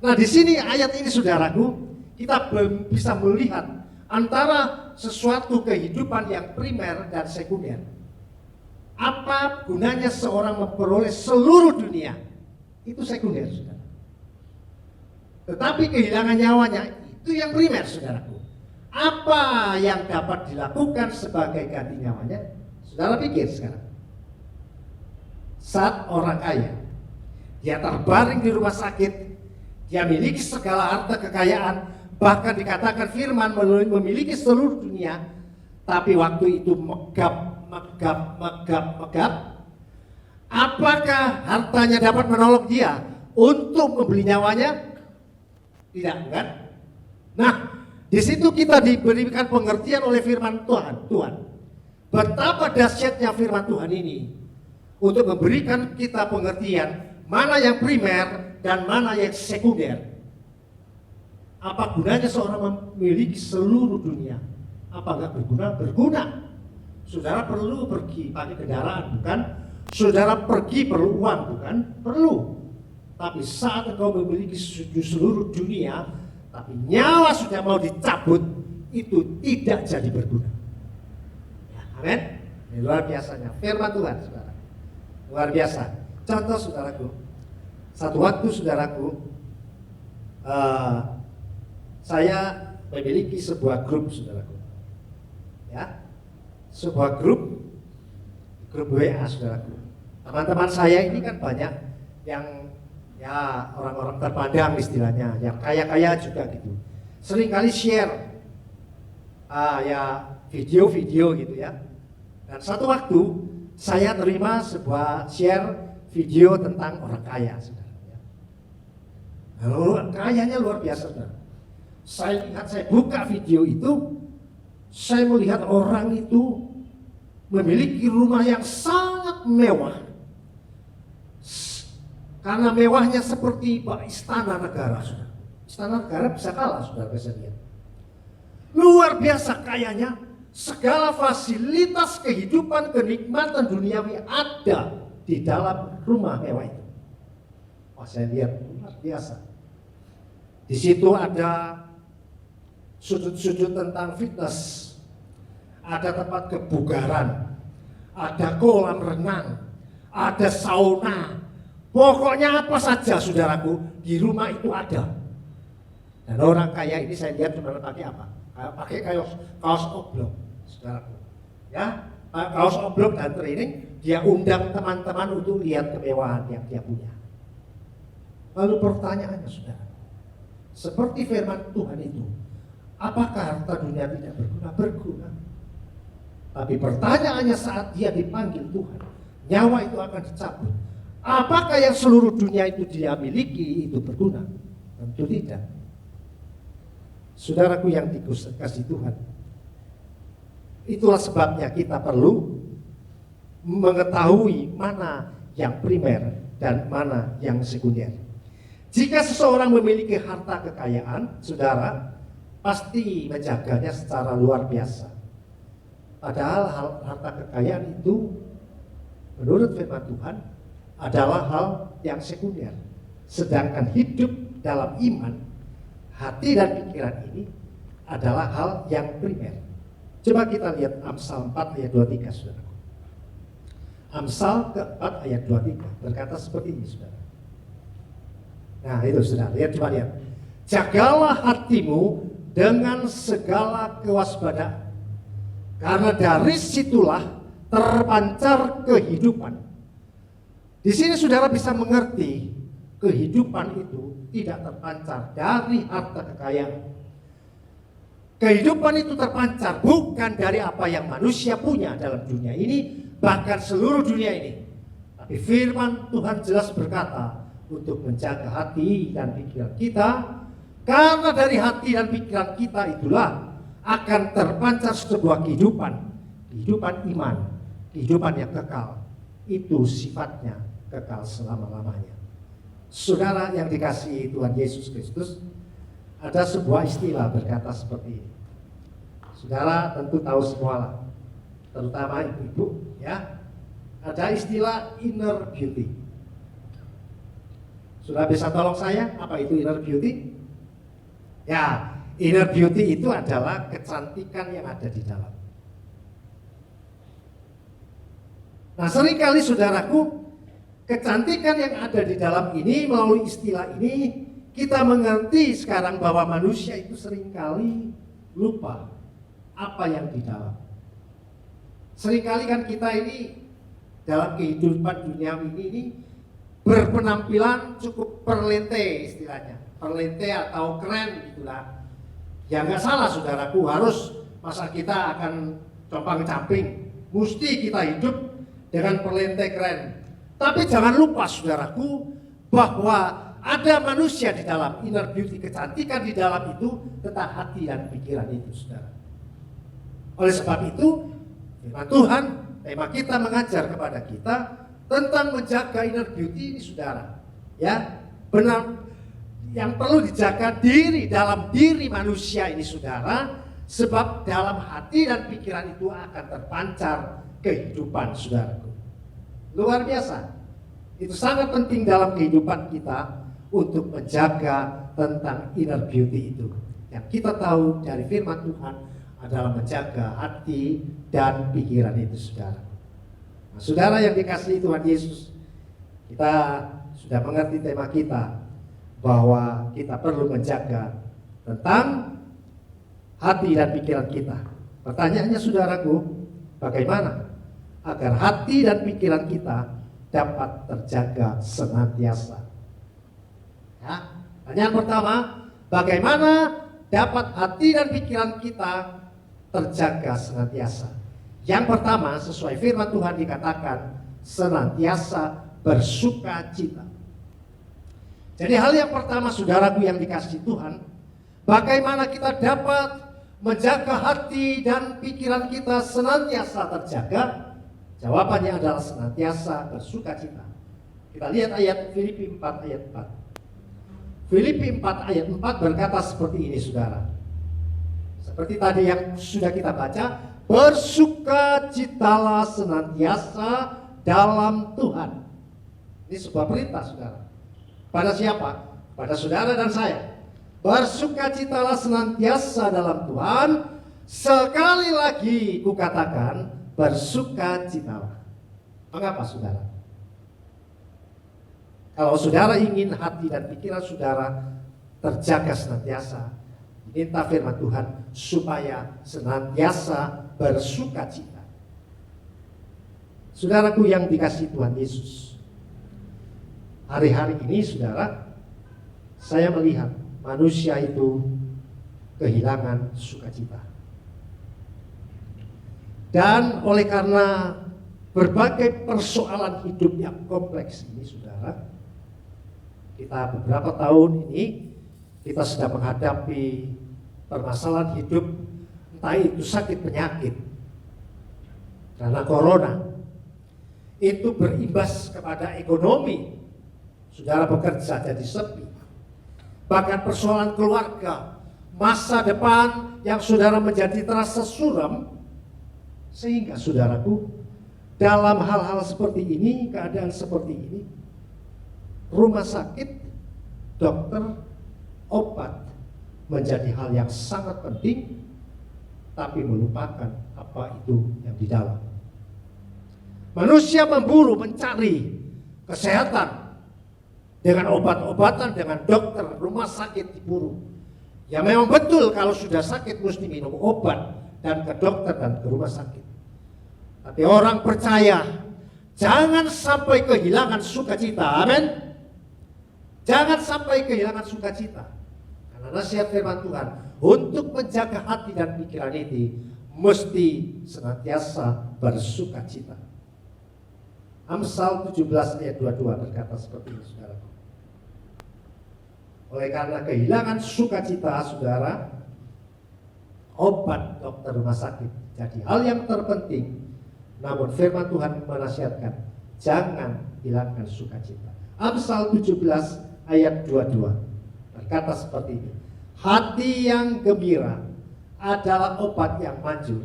Nah, di sini ayat ini, saudaraku, kita bisa melihat antara sesuatu kehidupan yang primer dan sekunder. Apa gunanya seorang memperoleh seluruh dunia? Itu sekunder, saudara. Tetapi kehilangan nyawanya itu yang primer, saudaraku. Apa yang dapat dilakukan sebagai ganti nyawanya? Saudara pikir sekarang. Saat orang kaya, dia terbaring di rumah sakit, dia memiliki segala harta kekayaan, bahkan dikatakan firman memiliki seluruh dunia, tapi waktu itu megap. Apakah hartanya dapat menolong dia untuk membeli nyawanya? Tidak, kan? Nah, di situ kita diberikan pengertian oleh firman Tuhan. Betapa dahsyatnya firman Tuhan ini untuk memberikan kita pengertian mana yang primer dan mana yang sekunder. Apa gunanya seorang memiliki seluruh dunia? Apa enggak berguna? Berguna. Saudara perlu pergi pakai kendaraan, bukan? Saudara pergi perlu uang, bukan? Perlu. Tapi saat engkau memiliki seluruh dunia, tapi nyawa sudah mau dicabut, itu tidak jadi berguna. Ya, amin. Ini luar biasanya firman Tuhan, saudara. Luar biasa. Contoh, saudaraku. Satu waktu, saudaraku, saya memiliki sebuah grup, saudaraku. Ya. Sebuah grup WA, saudaraku. Teman-teman saya ini kan banyak yang ya orang-orang terpandang istilahnya, yang kaya-kaya juga gitu. Seringkali share ya video-video gitu ya. Dan satu waktu saya terima sebuah share video tentang orang kaya, saudara. Lalu kayanya luar biasa, saudara. Saya buka video itu, saya melihat orang itu memiliki rumah yang sangat mewah. Karena mewahnya seperti istana negara, saudara. Istana negara bisa kalah, saudara, bisa lihat. Luar biasa kayanya, segala fasilitas kehidupan, kenikmatan duniawi ada di dalam rumah mewah itu. Wah, saya lihat luar biasa. Di situ ada sudut-sudut tentang fitness, ada tempat kebugaran, ada kolam renang, ada sauna. Pokoknya apa saja, saudaraku, di rumah itu ada. Dan orang kaya ini saya lihat cuma pakai apa? Pakai kaos oblong, saudaraku. Ya, kaos oblong dan training, dia undang teman-teman untuk lihat kemewahan yang dia punya. Lalu pertanyaannya, saudara, seperti firman Tuhan itu, apakah harta dunia tidak berguna? Berguna. Tapi pertanyaannya saat dia dipanggil Tuhan, nyawa itu akan dicabut. Apakah yang seluruh dunia itu dia miliki itu berguna? Tentu tidak. Saudaraku yang dikasihi Tuhan, itulah sebabnya kita perlu mengetahui mana yang primer dan mana yang sekunder. Jika seseorang memiliki harta kekayaan, saudara, pasti menjaganya secara luar biasa. Padahal harta kekayaan itu menurut firman Tuhan adalah hal yang sekunder. Sedangkan hidup dalam iman, hati dan pikiran ini adalah hal yang primer. Coba kita lihat Amsal 4 ayat 23, saudara. Amsal ke-4 ayat 23 berkata seperti ini, saudara. Nah itu saudara, coba lihat. Jagalah hatimu dengan segala kewaspadaan, karena dari situlah terpancar kehidupan. Di sini saudara bisa mengerti kehidupan itu tidak terpancar dari harta kekayaan. Kehidupan itu terpancar bukan dari apa yang manusia punya dalam dunia ini, bahkan seluruh dunia ini. Tapi firman Tuhan jelas berkata untuk menjaga hati dan pikiran kita, karena dari hati dan pikiran kita itulah akan terpancar sebuah kehidupan iman, kehidupan yang kekal. Itu sifatnya kekal selama-lamanya. Saudara yang dikasihi Tuhan Yesus Kristus, ada sebuah istilah berkata seperti ini. Saudara tentu tahu semua lah, terutama ibu-ibu ya. Ada istilah inner beauty. Sudah bisa tolong saya, apa itu inner beauty? Ya, inner beauty itu adalah kecantikan yang ada di dalam. Nah, seringkali saudaraku, kecantikan yang ada di dalam ini, melalui istilah ini, kita mengerti sekarang bahwa manusia itu seringkali lupa apa yang di dalam. Seringkali kan kita ini dalam kehidupan duniawi ini berpenampilan cukup perlente istilahnya, perlente atau keren gitulah. Ya nggak salah saudaraku, harus masa kita akan compang-camping, mesti kita hidup dengan perlente keren. Tapi jangan lupa saudaraku bahwa ada manusia di dalam inner beauty, kecantikan di dalam itu tentang hati dan pikiran itu, saudara. Oleh sebab itu, firman Tuhan, tema kita mengajar kepada kita tentang menjaga inner beauty ini, saudara. Ya, benar, yang perlu dijaga dalam diri manusia ini, saudara, sebab dalam hati dan pikiran itu akan terpancar kehidupan, saudaraku. Luar biasa. Itu sangat penting dalam kehidupan kita untuk menjaga tentang inner beauty itu. Yang kita tahu dari firman Tuhan adalah menjaga hati dan pikiran itu, saudara. Nah, saudara yang dikasihi Tuhan Yesus, kita sudah mengerti tema kita bahwa kita perlu menjaga tentang hati dan pikiran kita. Pertanyaannya, saudaraku, bagaimana agar hati dan pikiran kita dapat terjaga senantiasa? Ya. Pertanyaan pertama, bagaimana dapat hati dan pikiran kita terjaga senantiasa? Yang pertama, sesuai firman Tuhan dikatakan senantiasa bersuka cita. Jadi hal yang pertama saudaraku yang dikasihi Tuhan, bagaimana kita dapat menjaga hati dan pikiran kita senantiasa terjaga? Jawabannya adalah senantiasa bersuka cita. Kita lihat ayat Filipi 4 ayat 4. Filipi 4 ayat 4 berkata seperti ini saudara. Seperti tadi yang sudah kita baca, bersukacitalah senantiasa dalam Tuhan. Ini sebuah perintah saudara. Pada siapa? Pada saudara dan saya. Bersukacitalah senantiasa dalam Tuhan. Sekali lagi kukatakan, bersukacitalah. Mengapa saudara? Kalau saudara ingin hati dan pikiran saudara terjaga senantiasa, minta firman Tuhan supaya senantiasa bersukacita. Saudaraku yang dikasihi Tuhan Yesus, hari-hari ini saudara, saya melihat manusia itu kehilangan sukacita. Dan oleh karena berbagai persoalan hidup yang kompleks ini saudara, kita beberapa tahun ini kita sedang menghadapi permasalahan hidup, entah itu sakit penyakit karena corona, itu berimbas kepada ekonomi. Saudara bekerja jadi sepi. Bahkan persoalan keluarga, masa depan yang saudara menjadi terasa suram. Sehingga saudaraku, dalam hal-hal seperti ini, keadaan seperti ini, rumah sakit, dokter, obat menjadi hal yang sangat penting, tapi melupakan apa itu yang di dalam. Manusia memburu mencari kesehatan dengan obat-obatan, dengan dokter, rumah sakit diburu. Ya memang betul kalau sudah sakit mesti minum obat dan ke dokter dan ke rumah sakit. Tapi orang percaya jangan sampai kehilangan sukacita. Amin. Jangan sampai kehilangan sukacita. Karena nasihat firman Tuhan untuk menjaga hati dan pikiran ini mesti senantiasa bersukacita. Amsal 17 ayat 22 berkata seperti ini saudara. Oleh karena kehilangan sukacita saudara, obat dokter rumah sakit jadi hal yang terpenting. Namun firman Tuhan menasihatkan jangan hilangkan sukacita. Amsal 17 ayat 22 berkata seperti ini. Hati yang gembira adalah obat yang manjur,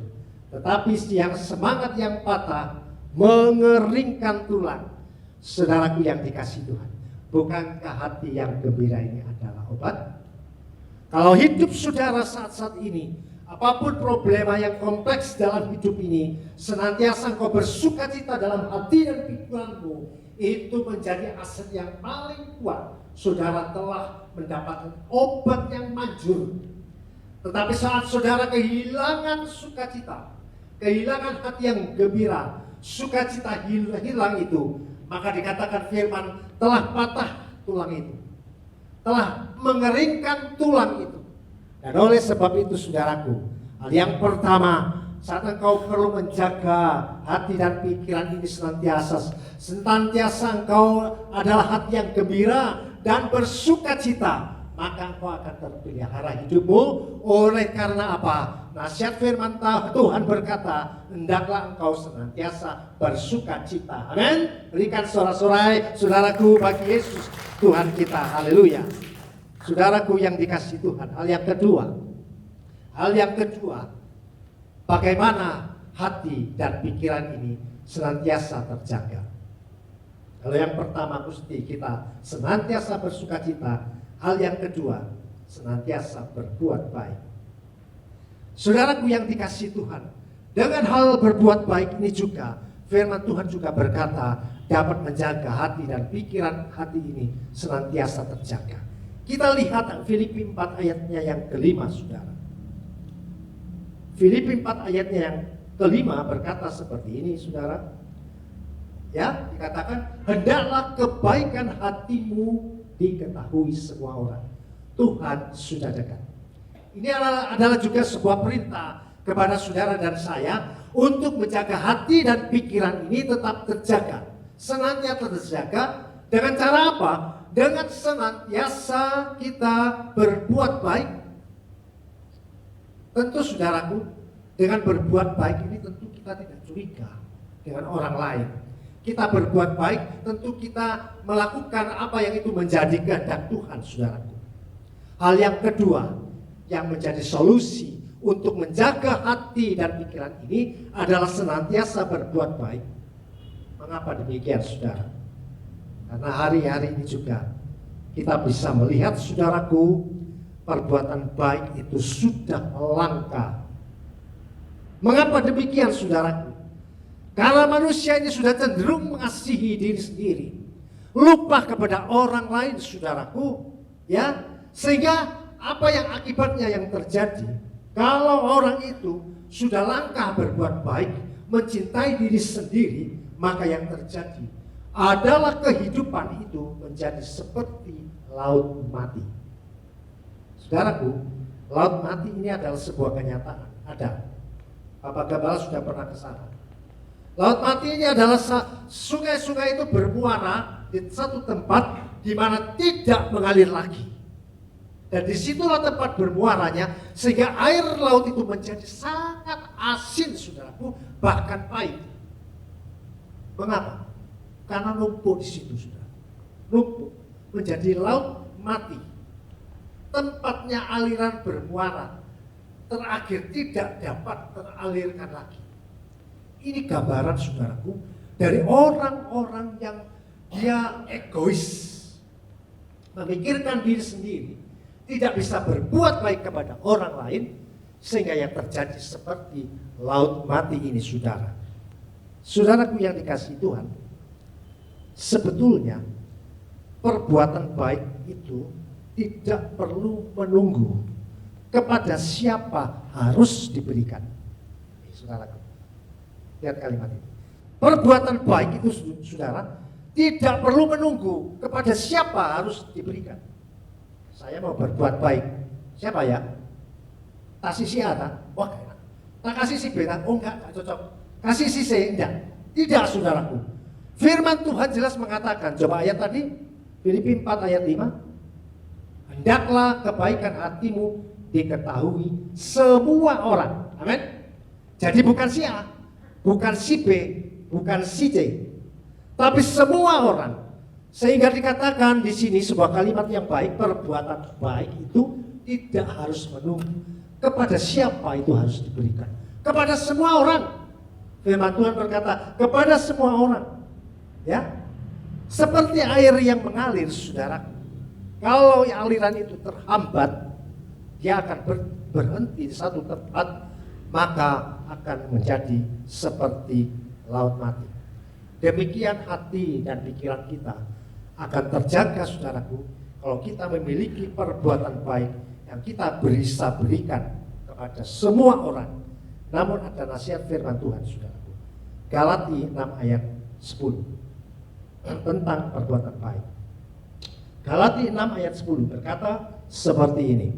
tetapi yang semangat yang patah mengeringkan tulang. Saudaraku yang dikasihi Tuhan, bukankah hati yang gembira ini adalah obat? Kalau hidup saudara saat-saat ini, apapun problema yang kompleks dalam hidup ini, senantiasa engkau bersukacita dalam hati dan pikiranmu, itu menjadi aset yang paling kuat. Saudara telah mendapatkan obat yang manjur. Tetapi saat saudara kehilangan sukacita, kehilangan hati yang gembira, sukacita hilang itu, maka dikatakan firman telah patah tulang itu, telah mengeringkan tulang itu. Dan oleh sebab itu saudaraku, hal yang pertama saat engkau perlu menjaga hati dan pikiran ini senantiasa engkau adalah hati yang gembira dan bersukacita, maka engkau akan terpelihara hidupmu. Oleh karena apa? Nasihat firman Tuhan berkata, hendaklah engkau senantiasa bersukacita. Amin. Berikan sorak-sorai saudaraku bagi Yesus Tuhan kita. Haleluya. Saudaraku yang dikasihi Tuhan, hal yang kedua, bagaimana hati dan pikiran ini senantiasa terjaga. Kalau yang pertama mesti kita senantiasa bersukacita, hal yang kedua senantiasa berbuat baik. Saudaraku yang dikasihi Tuhan, dengan hal berbuat baik ini juga firman Tuhan juga berkata dapat menjaga hati dan pikiran hati ini senantiasa terjaga. Kita lihat Filipi 4 ayatnya yang kelima saudara. Filipi 4 ayatnya yang kelima berkata seperti ini saudara. Ya, dikatakan hendaklah kebaikan hatimu diketahui semua orang. Tuhan sudah dekat. Ini adalah juga sebuah perintah kepada saudara dan saya untuk menjaga hati dan pikiran ini tetap terjaga, senantiasa terjaga. Dengan cara apa? Dengan senantiasa kita berbuat baik. Tentu saudaraku, dengan berbuat baik ini tentu kita tidak curiga dengan orang lain. Kita berbuat baik, tentu kita melakukan apa yang itu menjadi kehendak Tuhan, saudaraku. Hal yang kedua yang menjadi solusi untuk menjaga hati dan pikiran ini adalah senantiasa berbuat baik. Mengapa demikian, saudara? Karena hari-hari ini juga kita bisa melihat, saudaraku, perbuatan baik itu sudah langka. Mengapa demikian, saudaraku? Karena manusia ini sudah cenderung mengasihi diri sendiri, lupa kepada orang lain, saudaraku, ya. Sehingga apa yang akibatnya yang terjadi? Kalau orang itu sudah langkah berbuat baik, mencintai diri sendiri, maka yang terjadi adalah kehidupan itu menjadi seperti laut mati. Saudaraku, laut mati ini adalah sebuah kenyataan. Ada. Bapak Gembala sudah pernah ke sana. Laut mati ini adalah sungai-sungai itu bermuara di satu tempat di mana tidak mengalir lagi. Dan disitulah tempat bermuaranya, sehingga air laut itu menjadi sangat asin, saudaraku, bahkan pahit. Mengapa? Karena numpuk di situ, saudara. Numpuk menjadi laut mati. Tempatnya aliran bermuara terakhir tidak dapat teralirkan lagi. Ini gambaran, saudaraku, dari orang-orang yang dia egois, memikirkan diri sendiri, tidak bisa berbuat baik kepada orang lain, sehingga yang terjadi seperti laut mati ini, saudara. Saudaraku yang dikasihi Tuhan, sebetulnya perbuatan baik itu tidak perlu menunggu kepada siapa harus diberikan. Saudaraku, lihat kalimat ini. Perbuatan baik itu, saudara, tidak perlu menunggu kepada siapa harus diberikan. Saya mau berbuat baik, siapa ya? Kasih si A, wah enak. Tak kasih si B, oh enggak cocok. Kasih si C, enggak. Tidak, saudaraku. Firman Tuhan jelas mengatakan, coba ayat tadi, Filipi 4 ayat 5. Hendaklah kebaikan hatimu diketahui semua orang. Amin. Jadi bukan si A, bukan si B, bukan si C, tapi semua orang. Sehingga dikatakan di sini sebuah kalimat yang baik, perbuatan baik itu tidak harus menunggu kepada siapa itu harus diberikan. Kepada semua orang. Firman Tuhan berkata, kepada semua orang. Ya. Seperti air yang mengalir, saudara. Kalau aliran itu terhambat, dia akan berhenti di satu tempat, maka akan menjadi seperti laut mati. Demikian hati dan pikiran kita akan terjaga, saudaraku, kalau kita memiliki perbuatan baik yang kita bisa berikan kepada semua orang. Namun ada nasihat firman Tuhan, saudaraku. Galati 6 ayat 10 tentang perbuatan baik. Galati 6 ayat 10 berkata seperti ini.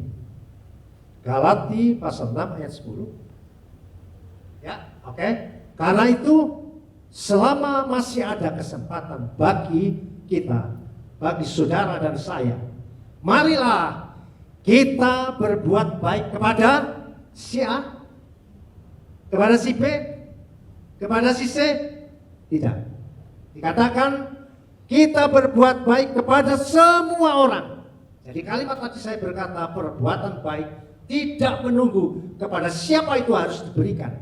Galati pasal 6 ayat 10. Ya, oke. Karena itu selama masih ada kesempatan bagi kita, bagi saudara dan saya, marilah kita berbuat baik kepada si A, kepada si B, kepada si C. Tidak. Dikatakan kita berbuat baik kepada semua orang. Jadi kalimat tadi saya berkata perbuatan baik tidak menunggu kepada siapa itu harus diberikan,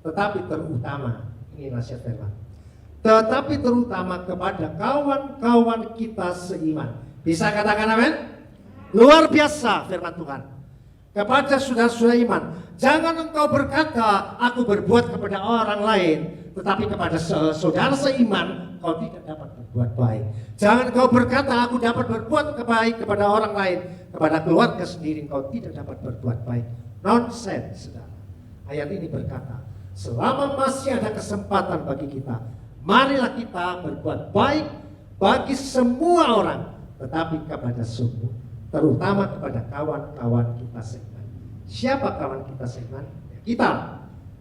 tetapi terutama, ini nasihat firman, tetapi terutama kepada kawan-kawan kita seiman. Bisa katakan amin? Luar biasa firman Tuhan. Kepada saudara-saudara iman, jangan engkau berkata aku berbuat kepada orang lain, tetapi kepada saudara seiman kau tidak dapat berbuat baik. Jangan engkau berkata aku dapat berbuat baik kepada orang lain, kepada keluarga sendiri kau tidak dapat berbuat baik. Nonsense, saudara. Ayat ini berkata, selama masih ada kesempatan bagi kita, marilah kita berbuat baik bagi semua orang, tetapi kepada semua, terutama kepada kawan-kawan kita seiman. Siapa kawan kita seiman? Ya, kita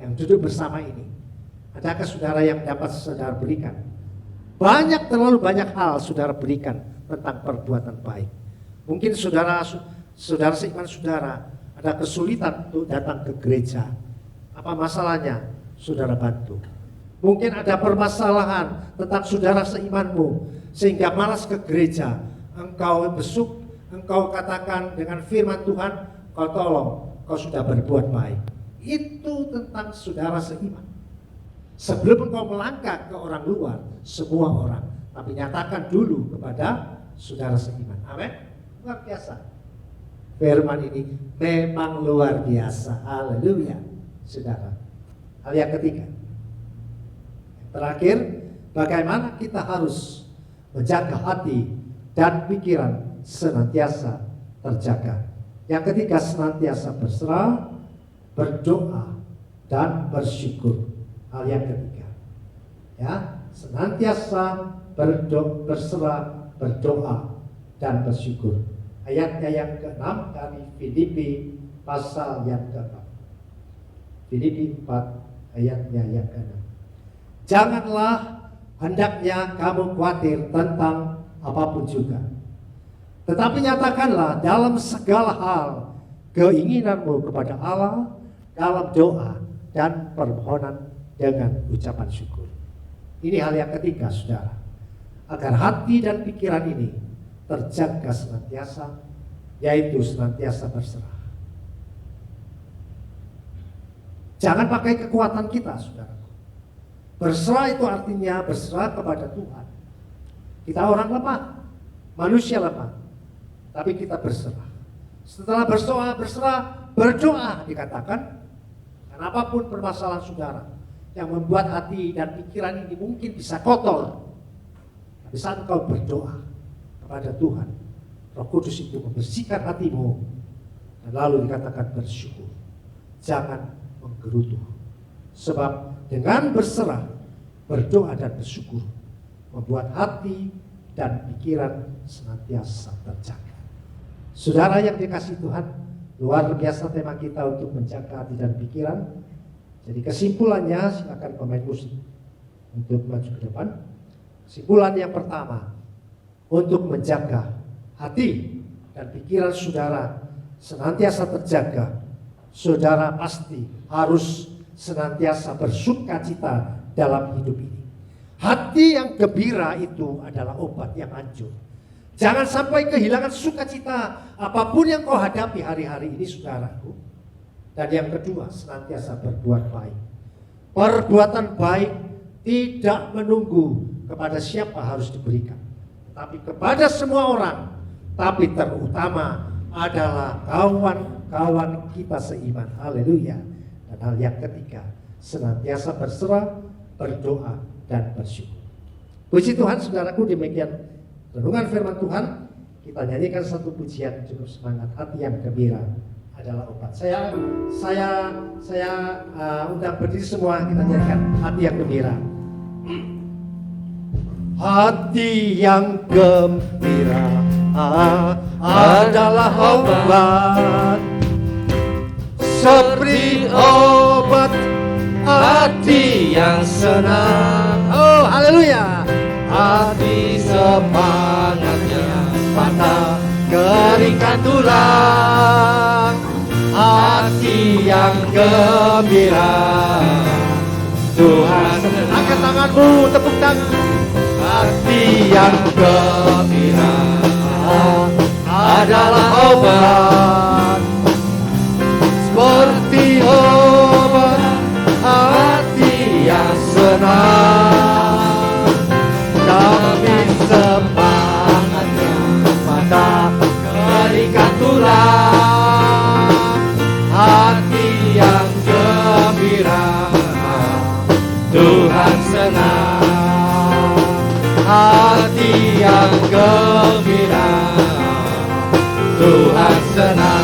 yang duduk bersama ini. Adakah saudara yang dapat saudara berikan? Terlalu banyak hal saudara berikan tentang perbuatan baik. Mungkin saudara seiman saudara ada kesulitan untuk datang ke gereja. Apa masalahnya? Saudara bantu. Mungkin ada permasalahan tentang saudara seimanmu sehingga malas ke gereja. Engkau besuk, engkau katakan dengan firman Tuhan, kau tolong, kau sudah berbuat baik. Itu tentang saudara seiman. Sebelum engkau melangkah ke orang luar, semua orang, tapi nyatakan dulu kepada saudara seiman. Amin. Luar biasa. Firman ini memang luar biasa. Haleluya. Saudara. Hal yang ketiga. Terakhir, bagaimana kita harus menjaga hati dan pikiran senantiasa terjaga. Yang ketiga, senantiasa berserah, berdoa, dan bersyukur. Hal yang ketiga, ya, senantiasa berserah, berdoa, dan bersyukur. Ayatnya yang ke-6 dari Filipi pasal yang ke-6. Filipi 4 ayatnya yang ke-6. Janganlah hendaknya kamu khawatir tentang apapun juga, tetapi nyatakanlah dalam segala hal keinginanmu kepada Allah dalam doa dan permohonan dengan ucapan syukur. Ini hal yang ketiga, saudara, agar hati dan pikiran ini terjaga senantiasa, yaitu senantiasa berserah. Jangan pakai kekuatan kita, saudara. Berserah itu artinya berserah kepada Tuhan. Kita orang lemah, manusia lemah, tapi kita berserah. Setelah berserah, berdoa dikatakan. Dan apapun permasalahan saudara yang membuat hati dan pikiran ini mungkin bisa kotor, tapi saat engkau berdoa kepada Tuhan, Roh Kudus itu membersihkan hatimu. Dan lalu dikatakan bersyukur, jangan menggerutu. Sebab dengan berserah, berdoa dan bersyukur membuat hati dan pikiran senantiasa terjaga. Saudara yang dikasihi Tuhan, luar biasa tema kita untuk menjaga hati dan pikiran. Jadi kesimpulannya, silakan pemain musik untuk maju ke depan. Kesimpulan yang pertama, untuk menjaga hati dan pikiran saudara senantiasa terjaga, saudara pasti harus senantiasa bersuka cita dalam hidup ini. Hati yang gembira itu adalah obat yang hancur. Jangan sampai kehilangan sukacita apapun yang kau hadapi hari-hari ini, saudaraku. Dan yang kedua, senantiasa berbuat baik. Perbuatan baik tidak menunggu kepada siapa harus diberikan, tapi kepada semua orang. Tapi terutama adalah kawan-kawan kita seiman. Haleluya. Dan hal yang ketiga, senantiasa berserah, berdoa, dan bersyukur. Puji Tuhan, saudaraku, demikian renungan firman Tuhan. Kita nyanyikan satu pujian cukup semangat. Hati yang gembira adalah obat. Saya undang berdiri semua, kita nyanyikan hati yang gembira. Hati yang gembira adalah obat, seperti obat hati yang senang. Oh, haleluya. Hati semangatnya patah, keringkan tulang. Hati yang gembira, Tuhan. Angkat tanganmu, tepuk tangan. Hati yang gembira adalah obat, seperti obat hati yang senang. Tapi semangatnya patah, keringkan tulang. Hati yang gembira, Tuhan senang. Hati yang gembira, Tuhan senang.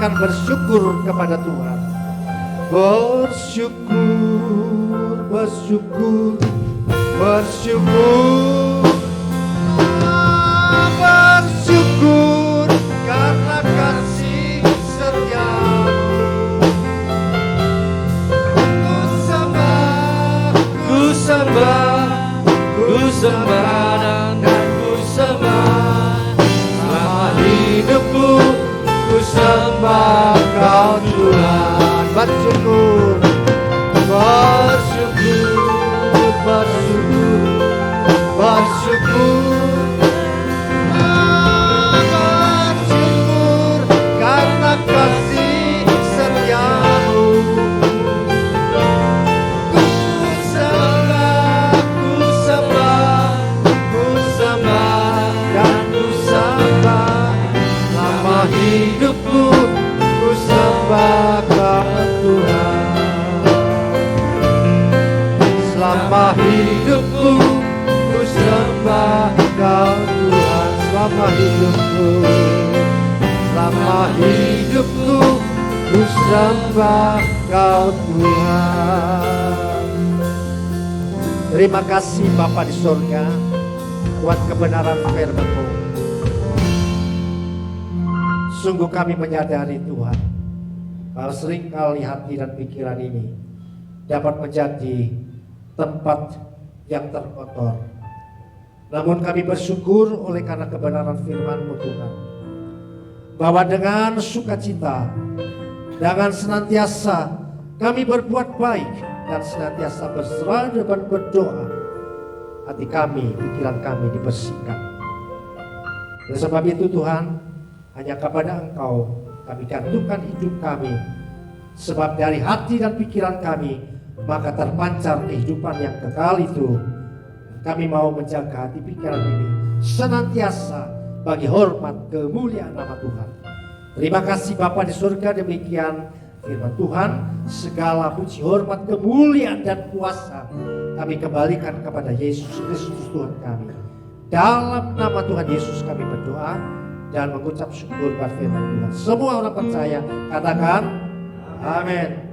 katakan bersyukur kepada Tuhan. Bersyukur, bersyukur, bersyukur, bersyukur karena kasih setiamu. Ku sembah, ku sembah, ku sembah dan ku sembah. Selama hidupku ku sembah Kau Tuhan. Bersyukur, bersyukur, bersyukur, bersyukur, bersyukur karena kasih setiamu. Ku sembah, ku sembah, ku sembah dan ku sembah. Selama hidupku ku sembah Kau Tuhan. Selama hidupku ku sembah Kau Tuhan. Selama hidupku, selama hidupku ku sembah Kau Tuhan. Terima kasih Bapa di surga buat kebenaran firman-Mu. Sungguh kami menyadari Tuhan bahwa seringkali hati dan pikiran ini dapat menjadi tempat yang terkotor. Namun kami bersyukur oleh karena kebenaran firman-Mu Tuhan, bahwa dengan sukacita, dengan senantiasa kami berbuat baik dan senantiasa berserah dan berdoa, hati kami, pikiran kami dibersihkan. Oleh sebab itu Tuhan, hanya kepada Engkau kami gantungkan hidup kami, sebab dari hati dan pikiran kami maka terpancar kehidupan yang kekal itu. Kami mau menjaga hati pikiran ini senantiasa bagi hormat kemuliaan nama Tuhan. Terima kasih Bapa di surga, demikian firman Tuhan. Segala puji, hormat, kemuliaan dan kuasa kami kembalikan kepada Yesus Kristus Tuhan kami. Dalam nama Tuhan Yesus kami berdoa dan mengucap syukur buat firman Tuhan. Semua orang percaya katakan amin.